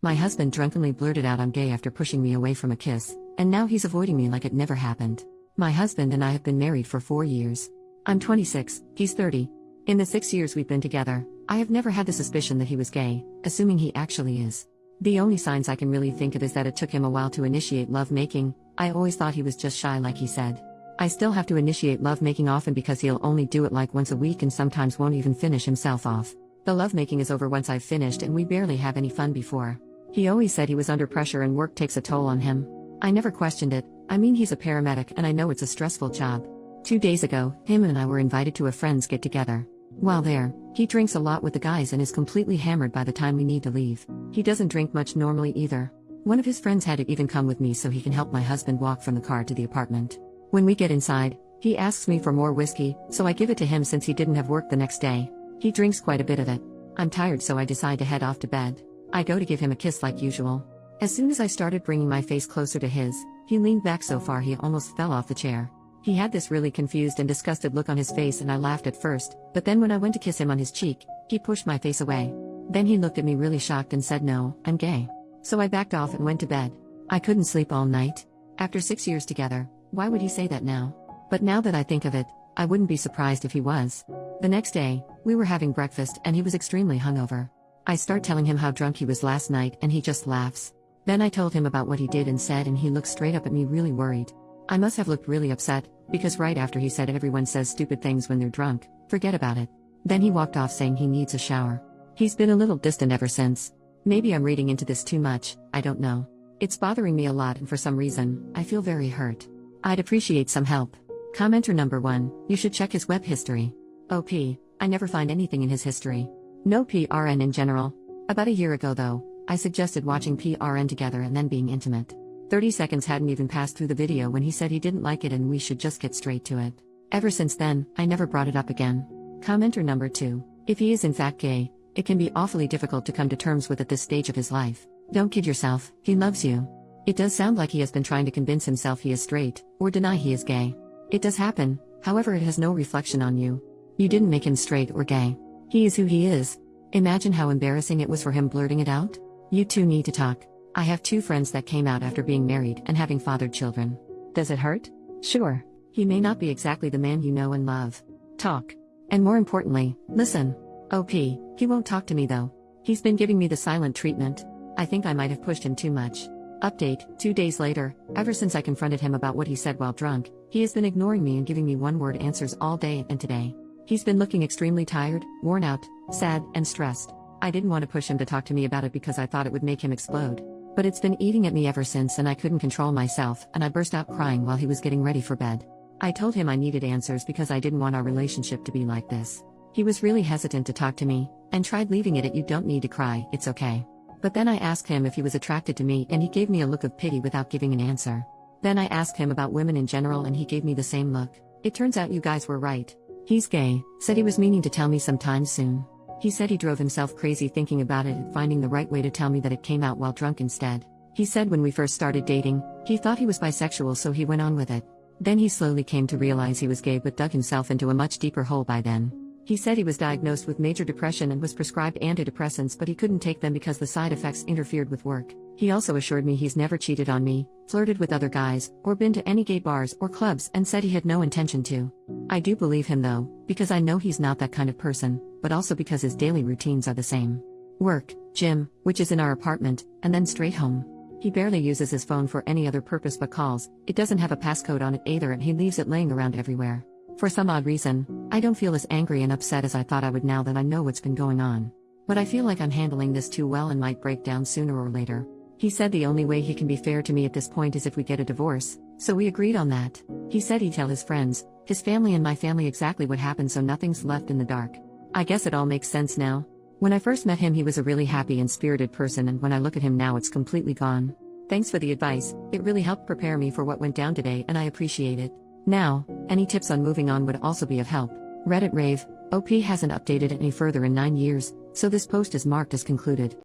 My husband drunkenly blurted out I'm gay after pushing me away from a kiss, and now he's avoiding me like it never happened. My husband and I have been married for 4 years. I'm 26, he's 30. In the 6 years we've been together, I have never had the suspicion that he was gay, assuming he actually is. The only signs I can really think of is that it took him a while to initiate lovemaking. I always thought he was just shy like he said. I still have to initiate lovemaking often because he'll only do it like once a week and sometimes won't even finish himself off. The lovemaking is over once I've finished and we barely have any fun before. He always said he was under pressure and work takes a toll on him. I never questioned it. I mean, he's a paramedic and I know it's a stressful job. 2 days ago, him and I were invited to a friend's get-together. While there, he drinks a lot with the guys and is completely hammered by the time we need to leave. He doesn't drink much normally either. One of his friends had to even come with me so he can help my husband walk from the car to the apartment. When we get inside, he asks me for more whiskey, so I give it to him since he didn't have work the next day. He drinks quite a bit of it. I'm tired, so I decide to head off to bed. I go to give him a kiss like usual. As soon as I started bringing my face closer to his, he leaned back so far he almost fell off the chair. He had this really confused and disgusted look on his face and I laughed at first, but then when I went to kiss him on his cheek, he pushed my face away. Then he looked at me really shocked and said, "No, I'm gay." So I backed off and went to bed. I couldn't sleep all night. After 6 years together, why would he say that now? But now that I think of it, I wouldn't be surprised if he was. The next day, we were having breakfast and he was extremely hungover. I start telling him how drunk he was last night and he just laughs. Then I told him about what he did and said and he looked straight up at me really worried. I must have looked really upset, because right after he said everyone says stupid things when they're drunk, forget about it. Then he walked off saying he needs a shower. He's been a little distant ever since. Maybe I'm reading into this too much, I don't know. It's bothering me a lot and for some reason, I feel very hurt. I'd appreciate some help. Commenter number 1, you should check his web history. OP, I never find anything in his history. No PRN in general. About a year ago though, I suggested watching PRN together and then being intimate. 30 seconds hadn't even passed through the video when he said he didn't like it and we should just get straight to it. Ever since then, I never brought it up again. Commenter number 2, if he is in fact gay, it can be awfully difficult to come to terms with at this stage of his life. Don't kid yourself, he loves you. It does sound like he has been trying to convince himself he is straight, or deny he is gay. It does happen, however it has no reflection on you. You didn't make him straight or gay. He is who he is. Imagine how embarrassing it was for him blurting it out. You two need to talk. I have 2 friends that came out after being married and having fathered children. Does it hurt? Sure. He may not be exactly the man you know and love. Talk. And more importantly, listen. OP, he won't talk to me though. He's been giving me the silent treatment. I think I might have pushed him too much. Update, 2 days later, ever since I confronted him about what he said while drunk, he has been ignoring me and giving me one-word answers all day and today. He's been looking extremely tired, worn out, sad, and stressed. I didn't want to push him to talk to me about it because I thought it would make him explode. But it's been eating at me ever since and I couldn't control myself and I burst out crying while he was getting ready for bed. I told him I needed answers because I didn't want our relationship to be like this. He was really hesitant to talk to me, and tried leaving it at "You don't need to cry, it's okay." But then I asked him if he was attracted to me and he gave me a look of pity without giving an answer. Then I asked him about women in general and he gave me the same look. It turns out you guys were right. He's gay, said he was meaning to tell me sometime soon. He said he drove himself crazy thinking about it and finding the right way to tell me that it came out while drunk instead. He said when we first started dating, he thought he was bisexual so he went on with it. Then he slowly came to realize he was gay but dug himself into a much deeper hole by then. He said he was diagnosed with major depression and was prescribed antidepressants but he couldn't take them because the side effects interfered with work. He also assured me he's never cheated on me, flirted with other guys, or been to any gay bars or clubs and said he had no intention to. I do believe him though, because I know he's not that kind of person, but also because his daily routines are the same. Work, gym, which is in our apartment, and then straight home. He barely uses his phone for any other purpose but calls. It doesn't have a passcode on it either and he leaves it laying around everywhere. For some odd reason, I don't feel as angry and upset as I thought I would now that I know what's been going on. But I feel like I'm handling this too well and might break down sooner or later. He said the only way he can be fair to me at this point is if we get a divorce, so we agreed on that. He said he'd tell his friends, his family and my family exactly what happened so nothing's left in the dark. I guess it all makes sense now. When I first met him he was a really happy and spirited person and when I look at him now it's completely gone. Thanks for the advice, it really helped prepare me for what went down today and I appreciate it. Now, any tips on moving on would also be of help. Reddit rave, OP hasn't updated any further in 9 years, so this post is marked as concluded.